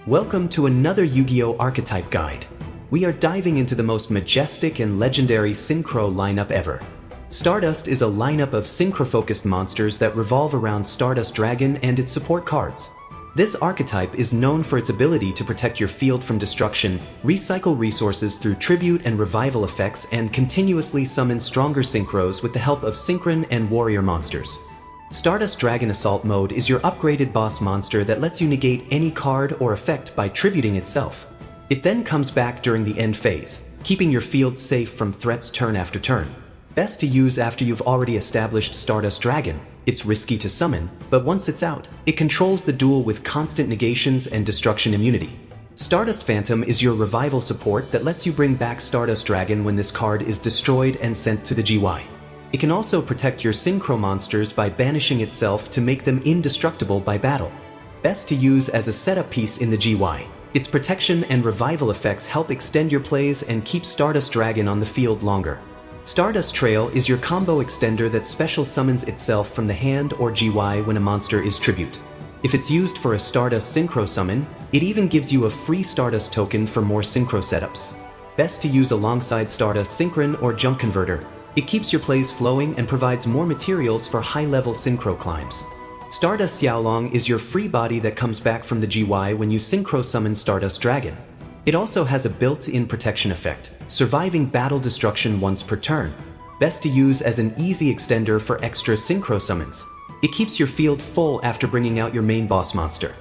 Welcome to another Yu-Gi-Oh! Archetype guide. We are diving into the most majestic and legendary Synchro lineup ever. Stardust is a lineup of synchro-focused monsters that revolve around Stardust Dragon and its support cards. This archetype is known for its ability to protect your field from destruction, recycle resources through tribute and revival effects, and continuously summon stronger synchros with the help of Synchron and Warrior monsters. Stardust Dragon Assault Mode is your upgraded boss monster that lets you negate any card or effect by tributing itself. It then comes back during the end phase, keeping your field safe from threats turn after turn. Best to use after you've already established Stardust Dragon. It's risky to summon, but once it's out, it controls the duel with constant negations and destruction immunity. Stardust Phantom is your revival support that lets you bring back Stardust Dragon when this card is destroyed and sent to the GY. It can also protect your Synchro Monsters by banishing itself to make them indestructible by battle. Best to use as a setup piece in the GY. Its protection and revival effects help extend your plays and keep Stardust Dragon on the field longer. Stardust Trail is your combo extender that special summons itself from the hand or GY when a monster is tribute. If it's used for a Stardust Synchro summon, it even gives you a free Stardust token for more Synchro setups. Best to use alongside Stardust Synchron or Junk Converter. It keeps your plays flowing and provides more materials for high-level synchro climbs. Stardust Xiaolong is your free body that comes back from the GY when you synchro summon Stardust Dragon. It also has a built-in protection effect, surviving battle destruction once per turn. Best to use as an easy extender for extra synchro summons. It keeps your field full after bringing out your main boss monster.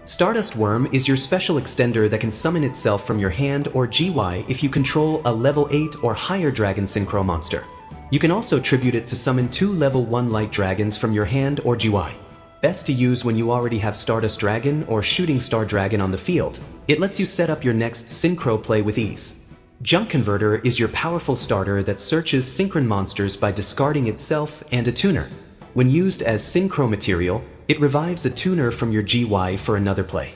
Stardust Worm is your special extender that can summon itself from your hand or GY if you control a level 8 or higher dragon synchro monster. You can also tribute it to summon 2 level 1 light dragons from your hand or GY. Best to use when you already have Stardust Dragon or Shooting Star Dragon on the field. It lets you set up your next synchro play with ease. Junk Converter is your powerful starter that searches Synchron monsters by discarding itself and a tuner. When used as synchro material, it revives a tuner from your GY for another play.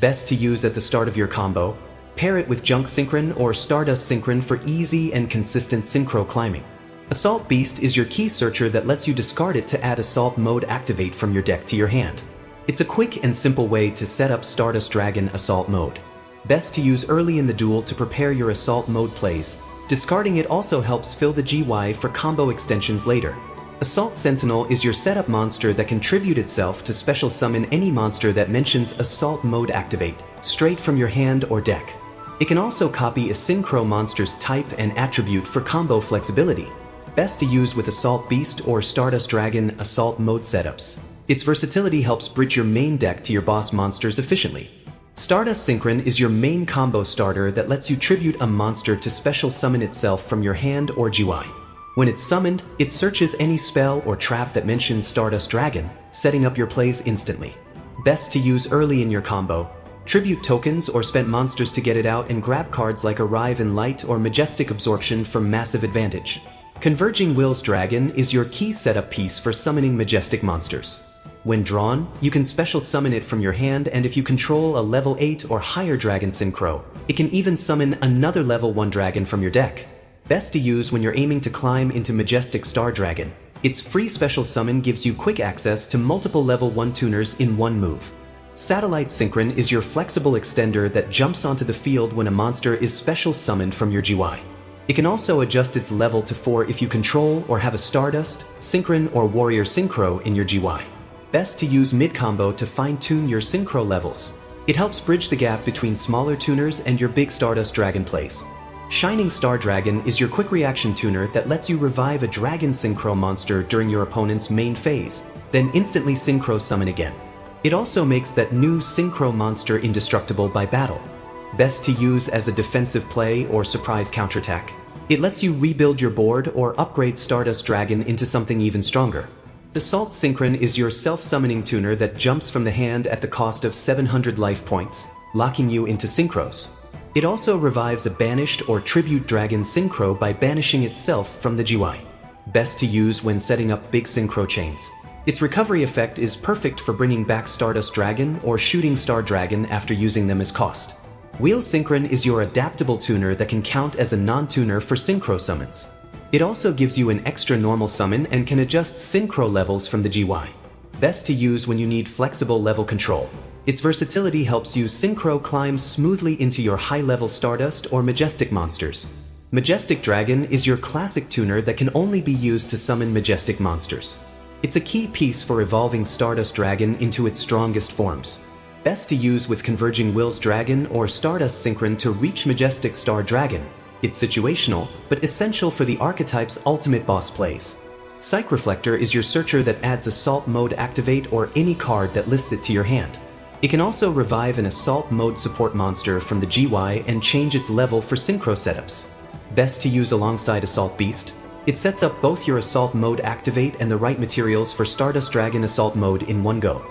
Best to use at the start of your combo. Pair it with Junk Synchron or Stardust Synchron for easy and consistent synchro climbing. Assault Beast is your key searcher that lets you discard it to add Assault Mode Activate from your deck to your hand. It's a quick and simple way to set up Stardust Dragon Assault Mode. Best to use early in the duel to prepare your Assault Mode plays. Discarding it also helps fill the GY for combo extensions later. Assault Sentinel is your setup monster that can tribute itself to special summon any monster that mentions Assault Mode Activate, straight from your hand or deck. It can also copy a Synchro monster's type and attribute for combo flexibility. Best to use with Assault Beast or Stardust Dragon Assault Mode setups. Its versatility helps bridge your main deck to your boss monsters efficiently. Stardust Synchron is your main combo starter that lets you tribute a monster to special summon itself from your hand or GY. When it's summoned, it searches any spell or trap that mentions Stardust Dragon, setting up your plays instantly. Best to use early in your combo. Tribute tokens or spent monsters to get it out and grab cards like Arrive in Light or Majestic Absorption for massive advantage. Converging Will's Dragon is your key setup piece for summoning majestic monsters. When drawn, you can special summon it from your hand, and if you control a level 8 or higher dragon synchro, it can even summon another level 1 dragon from your deck. Best to use when you're aiming to climb into Majestic Star Dragon. Its free special summon gives you quick access to multiple level 1 tuners in one move. Satellite Synchron is your flexible extender that jumps onto the field when a monster is special summoned from your GY. It can also adjust its level to 4 if you control or have a Stardust, Synchron, or Warrior Synchro in your GY. Best to use mid-combo to fine-tune your Synchro levels. It helps bridge the gap between smaller tuners and your big Stardust Dragon plays. Shining Star Dragon is your quick reaction tuner that lets you revive a Dragon Synchro monster during your opponent's main phase, then instantly Synchro summon again. It also makes that new Synchro monster indestructible by battle. Best to use as a defensive play or surprise counterattack. It lets you rebuild your board or upgrade Stardust Dragon into something even stronger. Assault Synchron is your self-summoning tuner that jumps from the hand at the cost of 700 life points, locking you into synchros. It also revives a banished or tribute dragon synchro by banishing itself from the GY. Best to use when setting up big synchro chains. Its recovery effect is perfect for bringing back Stardust Dragon or Shooting Star Dragon after using them as cost. Wheel Synchron is your adaptable tuner that can count as a non-tuner for synchro summons. It also gives you an extra normal summon and can adjust synchro levels from the GY. Best to use when you need flexible level control. Its versatility helps you Synchro climb smoothly into your high-level Stardust or Majestic monsters. Majestic Dragon is your classic tuner that can only be used to summon Majestic monsters. It's a key piece for evolving Stardust Dragon into its strongest forms. Best to use with Converging Will's Dragon or Stardust Synchron to reach Majestic Star Dragon. It's situational, but essential for the Archetype's ultimate boss plays. Psych Reflector is your searcher that adds Assault Mode Activate or any card that lists it to your hand. It can also revive an Assault Mode support monster from the GY and change its level for Synchro setups. Best to use alongside Assault Beast. It sets up both your Assault Mode Activate and the right materials for Stardust Dragon Assault Mode in one go.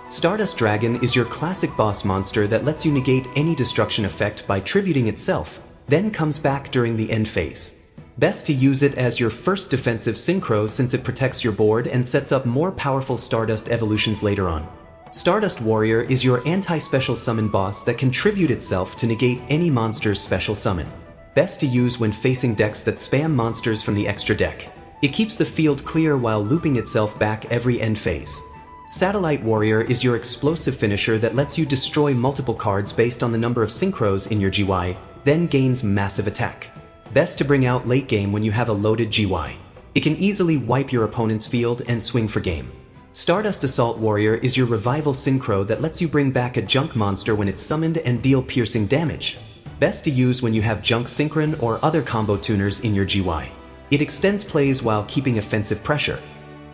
Stardust Dragon is your classic boss monster that lets you negate any destruction effect by tributing itself, then comes back during the end phase. Best to use it as your first defensive Synchro since it protects your board and sets up more powerful Stardust evolutions later on. Stardust Warrior is your anti-special summon boss that can tribute itself to negate any monster's special summon. Best to use when facing decks that spam monsters from the extra deck. It keeps the field clear while looping itself back every end phase. Satellite Warrior is your explosive finisher that lets you destroy multiple cards based on the number of Synchros in your GY, then gains massive attack. Best to bring out late game when you have a loaded GY. It can easily wipe your opponent's field and swing for game. Stardust Assault Warrior is your revival Synchro that lets you bring back a junk monster when it's summoned and deal piercing damage. Best to use when you have junk Synchron or other combo tuners in your GY. It extends plays while keeping offensive pressure.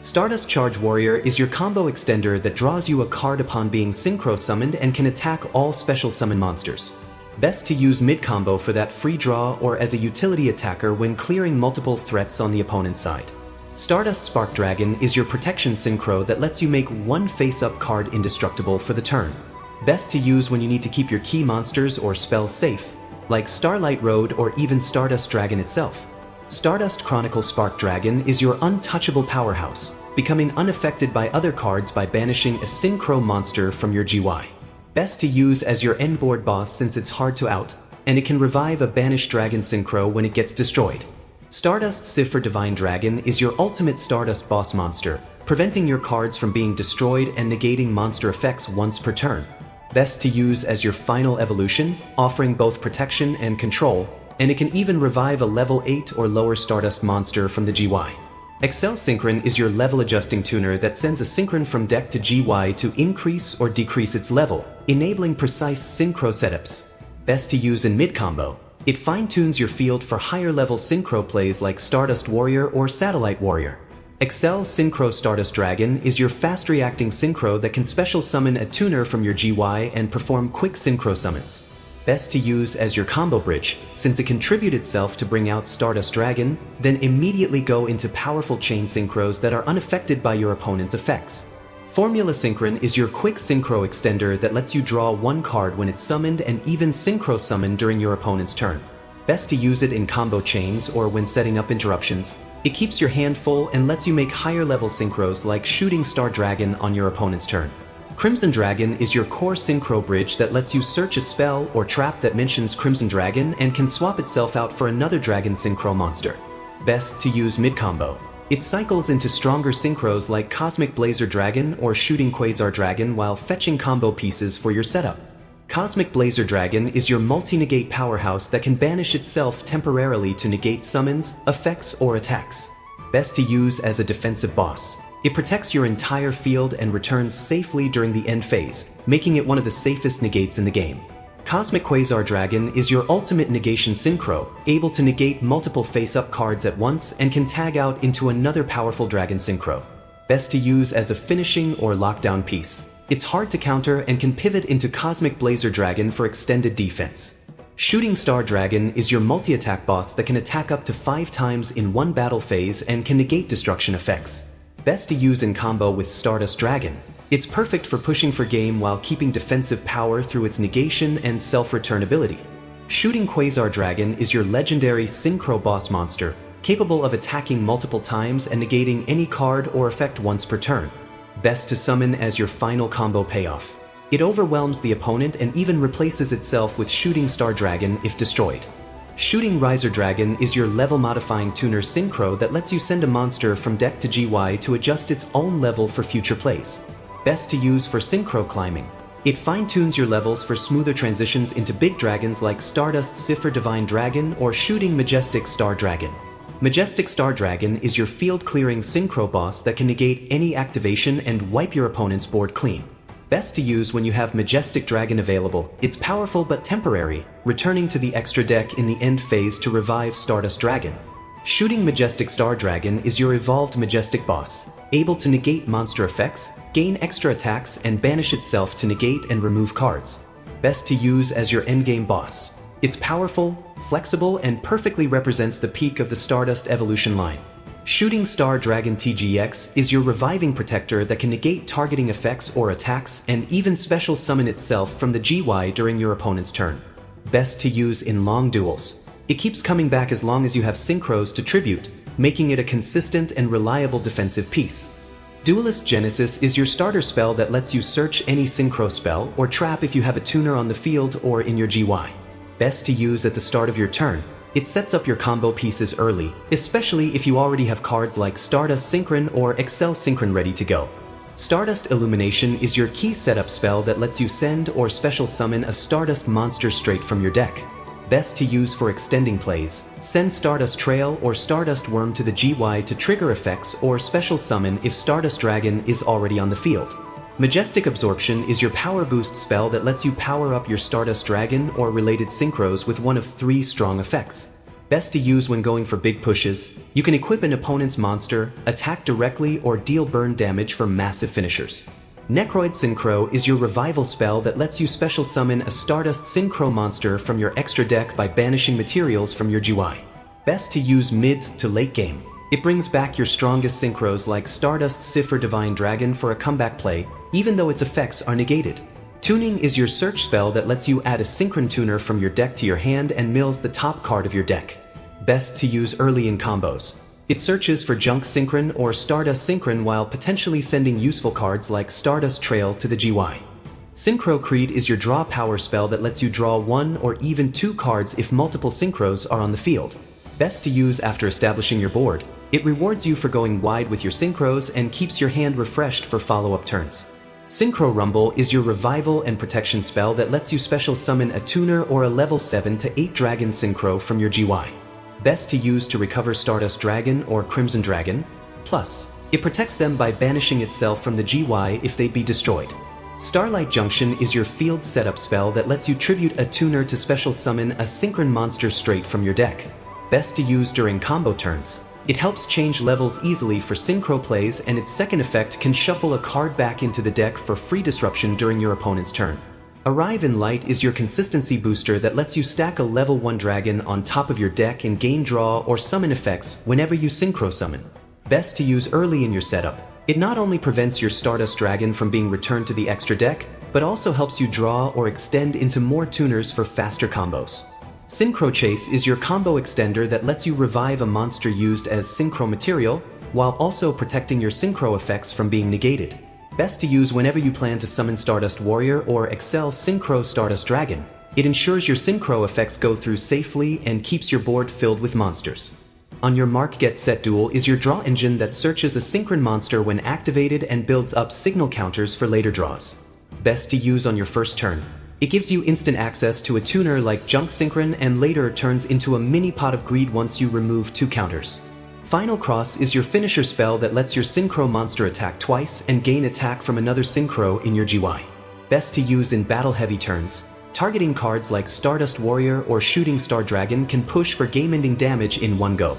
Stardust Charge Warrior is your combo extender that draws you a card upon being Synchro summoned and can attack all special summon monsters. Best to use mid-combo for that free draw or as a utility attacker when clearing multiple threats on the opponent's side. Stardust Spark Dragon is your protection Synchro that lets you make one face-up card indestructible for the turn. Best to use when you need to keep your key monsters or spells safe, like Starlight Road or even Stardust Dragon itself. Stardust Chronicle Spark Dragon is your untouchable powerhouse, becoming unaffected by other cards by banishing a Synchro monster from your GY. Best to use as your endboard boss since it's hard to out, and it can revive a banished Dragon Synchro when it gets destroyed. Stardust Cipher Divine Dragon is your ultimate Stardust boss monster, preventing your cards from being destroyed and negating monster effects once per turn. Best to use as your final evolution, offering both protection and control, and it can even revive a level 8 or lower Stardust monster from the GY. Excel Synchron is your level adjusting tuner that sends a Synchron from deck to GY to increase or decrease its level, enabling precise Synchro setups. Best to use in mid-combo. It fine-tunes your field for higher-level Synchro plays like Stardust Warrior or Satellite Warrior. Excel Synchro Stardust Dragon is your fast-reacting Synchro that can special summon a tuner from your GY and perform quick Synchro summons. Best to use as your combo bridge, since it can tribute itself to bring out Stardust Dragon, then immediately go into powerful chain Synchros that are unaffected by your opponent's effects. Formula Synchron is your quick Synchro extender that lets you draw one card when it's summoned and even Synchro summon during your opponent's turn. Best to use it in combo chains or when setting up interruptions. It keeps your hand full and lets you make higher level Synchros like Shooting Star Dragon on your opponent's turn. Crimson Dragon is your core Synchro bridge that lets you search a spell or trap that mentions Crimson Dragon and can swap itself out for another Dragon Synchro monster. Best to use mid-combo. It cycles into stronger Synchros like Cosmic Blazer Dragon or Shooting Quasar Dragon while fetching combo pieces for your setup. Cosmic Blazer Dragon is your multi-negate powerhouse that can banish itself temporarily to negate summons, effects, or attacks. Best to use as a defensive boss. It protects your entire field and returns safely during the end phase, making it one of the safest negates in the game. Cosmic Quasar Dragon is your ultimate negation Synchro, able to negate multiple face-up cards at once and can tag out into another powerful Dragon Synchro. Best to use as a finishing or lockdown piece. It's hard to counter and can pivot into Cosmic Blazer Dragon for extended defense. Shooting Star Dragon is your multi-attack boss that can attack up to 5 times in one battle phase and can negate destruction effects. Best to use in combo with Stardust Dragon. It's perfect for pushing for game while keeping defensive power through its negation and self-return ability. Shooting Quasar Dragon is your legendary Synchro boss monster, capable of attacking multiple times and negating any card or effect once per turn. Best to summon as your final combo payoff. It overwhelms the opponent and even replaces itself with Shooting Star Dragon if destroyed. Shooting Riser Dragon is your level-modifying tuner Synchro that lets you send a monster from deck to GY to adjust its own level for future plays. Best to use for Synchro climbing. It fine-tunes your levels for smoother transitions into big dragons like Stardust Cipher Divine Dragon or Shooting Majestic Star Dragon. Majestic Star Dragon is your field-clearing synchro boss that can negate any activation and wipe your opponent's board clean. Best to use when you have Majestic Dragon available. It's powerful but temporary, returning to the extra deck in the end phase to revive Stardust Dragon. Shooting Majestic Star Dragon is your evolved Majestic boss, able to negate monster effects, gain extra attacks, and banish itself to negate and remove cards. Best to use as your endgame boss. It's powerful, flexible, and perfectly represents the peak of the Stardust evolution line. Shooting Star Dragon TGX is your reviving protector that can negate targeting effects or attacks and even special summon itself from the GY during your opponent's turn. Best to use in long duels. It keeps coming back as long as you have synchros to tribute, making it a consistent and reliable defensive piece. Duelist Genesis is your starter spell that lets you search any synchro spell or trap if you have a tuner on the field or in your GY. Best to use at the start of your turn. It sets up your combo pieces early, especially if you already have cards like Stardust Synchron or Excel Synchron ready to go. Stardust Illumination is your key setup spell that lets you send or special summon a Stardust monster straight from your deck. Best to use for extending plays. Send Stardust Trail or Stardust Worm to the GY to trigger effects or special summon if Stardust Dragon is already on the field. Majestic Absorption is your power boost spell that lets you power up your Stardust Dragon or related synchros with one of 3 strong effects. Best to use when going for big pushes. You can equip an opponent's monster, attack directly, or deal burn damage for massive finishers. Necroid Synchro is your revival spell that lets you special summon a Stardust Synchro monster from your extra deck by banishing materials from your GY. Best to use mid to late game. It brings back your strongest synchros like Stardust Cipher Divine Dragon for a comeback play, even though its effects are negated. Tuning is your search spell that lets you add a Synchron tuner from your deck to your hand and mills the top card of your deck. Best to use early in combos. It searches for Junk Synchron or Stardust Synchron while potentially sending useful cards like Stardust Trail to the GY. Synchro Creed is your draw power spell that lets you draw 1 or even 2 cards if multiple synchros are on the field. Best to use after establishing your board. It rewards you for going wide with your synchros and keeps your hand refreshed for follow-up turns. Synchro Rumble is your revival and protection spell that lets you special summon a tuner or a level 7 to 8 dragon synchro from your GY. Best to use to recover Stardust Dragon or Crimson Dragon. Plus, it protects them by banishing itself from the GY if they'd be destroyed. Starlight Junction is your field setup spell that lets you tribute a tuner to special summon a Synchron monster straight from your deck. Best to use during combo turns. It helps change levels easily for synchro plays, and its second effect can shuffle a card back into the deck for free disruption during your opponent's turn. Arrive in Light is your consistency booster that lets you stack a level 1 dragon on top of your deck and gain draw or summon effects whenever you synchro summon. Best to use early in your setup. It not only prevents your Stardust Dragon from being returned to the extra deck, but also helps you draw or extend into more tuners for faster combos. Synchro Chase is your combo extender that lets you revive a monster used as synchro material, while also protecting your synchro effects from being negated. Best to use whenever you plan to summon Stardust Warrior or Excel Synchro Stardust Dragon. It ensures your synchro effects go through safely and keeps your board filled with monsters. On Your Mark Get Set Duel is your draw engine that searches a Synchron monster when activated and builds up signal counters for later draws. Best to use on your first turn. It gives you instant access to a tuner like Junk Synchron and later turns into a mini Pot of Greed once you remove 2 counters. Final Cross is your finisher spell that lets your synchro monster attack twice and gain attack from another synchro in your GY. Best to use in battle-heavy turns. Targeting cards like Stardust Warrior or Shooting Star Dragon can push for game-ending damage in one go.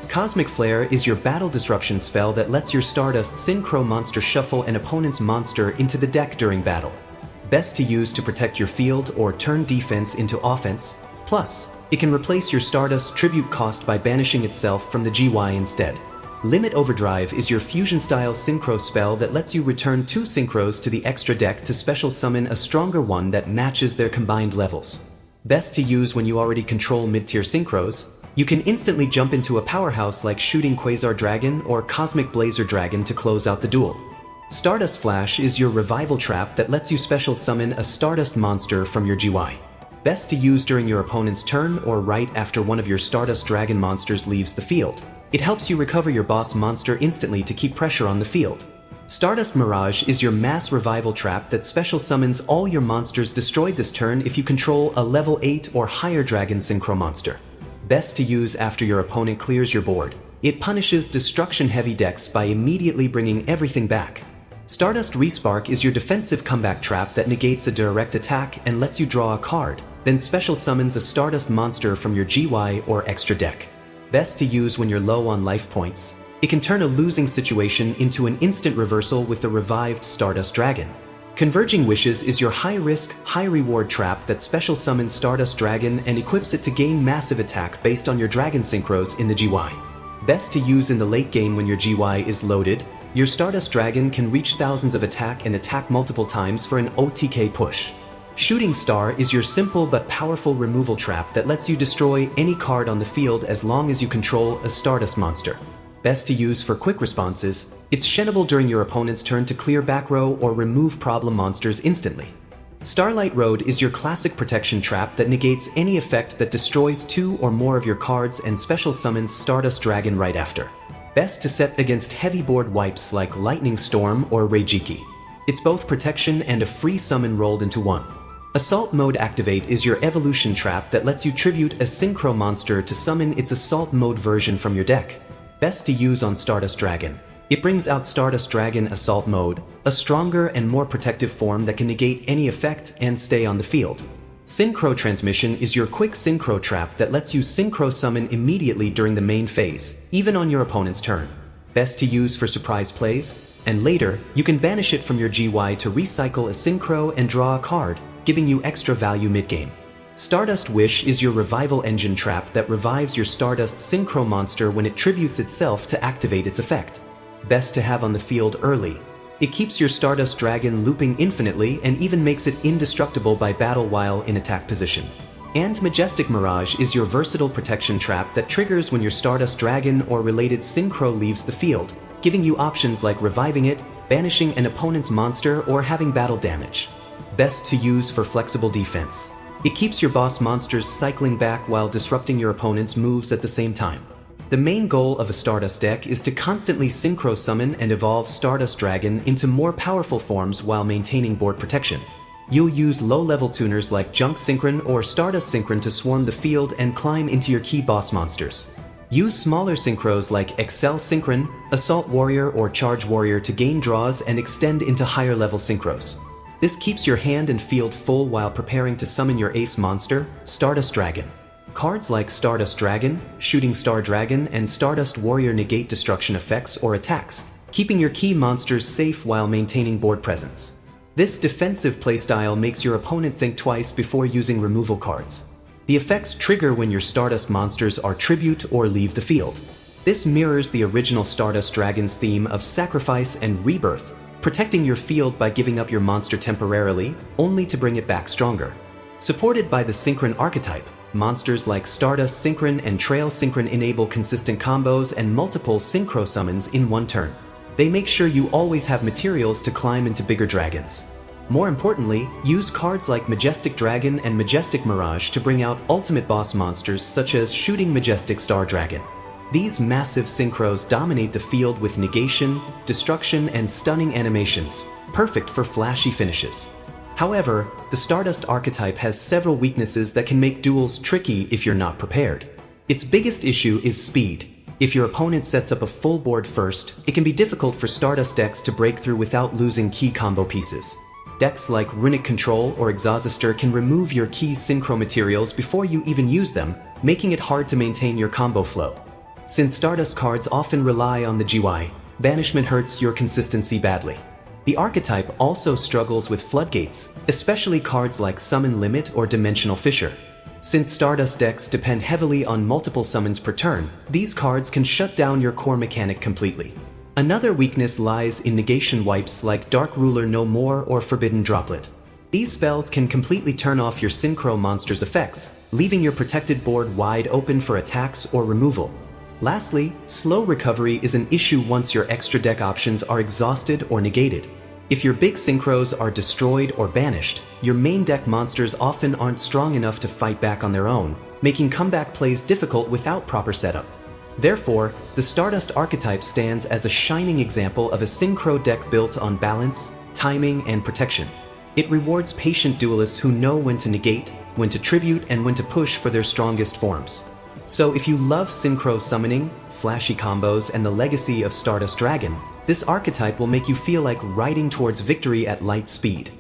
Cosmic Flare is your battle disruption spell that lets your Stardust synchro monster shuffle an opponent's monster into the deck during battle. Best to use to protect your field or turn defense into offense. Plus, it can replace your Stardust tribute cost by banishing itself from the GY instead. Limit Overdrive is your fusion-style synchro spell that lets you return 2 synchros to the extra deck to special summon a stronger one that matches their combined levels. Best to use when you already control mid-tier synchros. You can instantly jump into a powerhouse like Shooting Quasar Dragon or Cosmic Blazer Dragon to close out the duel. Stardust Flash is your revival trap that lets you special summon a Stardust monster from your GY. Best to use during your opponent's turn or right after one of your Stardust Dragon monsters leaves the field. It helps you recover your boss monster instantly to keep pressure on the field. Stardust Mirage is your mass revival trap that special summons all your monsters destroyed this turn if you control a level 8 or higher dragon synchro monster. Best to use after your opponent clears your board. It punishes destruction-heavy decks by immediately bringing everything back. Stardust Respark is your defensive comeback trap that negates a direct attack and lets you draw a card, then special summons a Stardust monster from your GY or extra deck. Best to use when you're low on life points. It can turn a losing situation into an instant reversal with the revived Stardust Dragon. Converging Wishes is your high-risk, high-reward trap that special summons Stardust Dragon and equips it to gain massive attack based on your Dragon Synchros in the GY. Best to use in the late game when your GY is loaded. Your Stardust Dragon can reach thousands of attack and attack multiple times for an OTK push. Shooting Star is your simple but powerful removal trap that lets you destroy any card on the field as long as you control a Stardust monster. Best to use for quick responses. It's shenable during your opponent's turn to clear back row or remove problem monsters instantly. Starlight Road is your classic protection trap that negates any effect that destroys 2 or more of your cards and special summons Stardust Dragon right after. Best to set against heavy board wipes like Lightning Storm or Reijiki. It's both protection and a free summon rolled into one. Assault Mode Activate is your evolution trap that lets you tribute a Synchro monster to summon its Assault Mode version from your deck. Best to use on Stardust Dragon. It brings out Stardust Dragon Assault Mode, a stronger and more protective form that can negate any effect and stay on the field. Synchro Transmission is your quick Synchro trap that lets you Synchro summon immediately during the main phase, even on your opponent's turn. Best to use for surprise plays, and later, you can banish it from your GY to recycle a Synchro and draw a card, giving you extra value mid-game. Stardust Wish is your revival engine trap that revives your Stardust Synchro monster when it tributes itself to activate its effect. Best to have on the field early. It keeps your Stardust Dragon looping infinitely and even makes it indestructible by battle while in attack position. And Majestic Mirage is your versatile protection trap that triggers when your Stardust Dragon or related Synchro leaves the field, giving you options like reviving it, banishing an opponent's monster, or having battle damage. Best to use for flexible defense. It keeps your boss monsters cycling back while disrupting your opponent's moves at the same time. The main goal of a Stardust deck is to constantly Synchro summon and evolve Stardust Dragon into more powerful forms while maintaining board protection. You'll use low-level tuners like Junk Synchron or Stardust Synchron to swarm the field and climb into your key boss monsters. Use smaller Synchros like Excel Synchron, Assault Warrior, or Charge Warrior to gain draws and extend into higher-level Synchros. This keeps your hand and field full while preparing to summon your ace monster, Stardust Dragon. Cards like Stardust Dragon, Shooting Star Dragon, and Stardust Warrior negate destruction effects or attacks, keeping your key monsters safe while maintaining board presence. This defensive playstyle makes your opponent think twice before using removal cards. The effects trigger when your Stardust monsters are tribute or leave the field. This mirrors the original Stardust Dragon's theme of sacrifice and rebirth, protecting your field by giving up your monster temporarily, only to bring it back stronger. Supported by the Synchron Archetype, monsters like Stardust Synchron and Trail Synchron enable consistent combos and multiple Synchro summons in one turn. They make sure you always have materials to climb into bigger dragons. More importantly, use cards like Majestic Dragon and Majestic Mirage to bring out ultimate boss monsters such as Shooting Majestic Star Dragon. These massive Synchros dominate the field with negation, destruction, and stunning animations, perfect for flashy finishes. However, the Stardust archetype has several weaknesses that can make duels tricky if you're not prepared. Its biggest issue is speed. If your opponent sets up a full board first, it can be difficult for Stardust decks to break through without losing key combo pieces. Decks like Runic Control or Exhauster can remove your key Synchro materials before you even use them, making it hard to maintain your combo flow. Since Stardust cards often rely on the GY, banishment hurts your consistency badly. The archetype also struggles with floodgates, especially cards like Summon Limit or Dimensional Fissure. Since Stardust decks depend heavily on multiple summons per turn, these cards can shut down your core mechanic completely. Another weakness lies in negation wipes like Dark Ruler No More or Forbidden Droplet. These spells can completely turn off your Synchro monster's effects, leaving your protected board wide open for attacks or removal. Lastly, slow recovery is an issue once your extra deck options are exhausted or negated. If your big Synchros are destroyed or banished, your main deck monsters often aren't strong enough to fight back on their own, making comeback plays difficult without proper setup. Therefore, the Stardust archetype stands as a shining example of a synchro deck built on balance, timing, and protection. It rewards patient duelists who know when to negate, when to tribute, and when to push for their strongest forms. So if you love synchro summoning, flashy combos, and the legacy of Stardust Dragon, this archetype will make you feel like riding towards victory at light speed.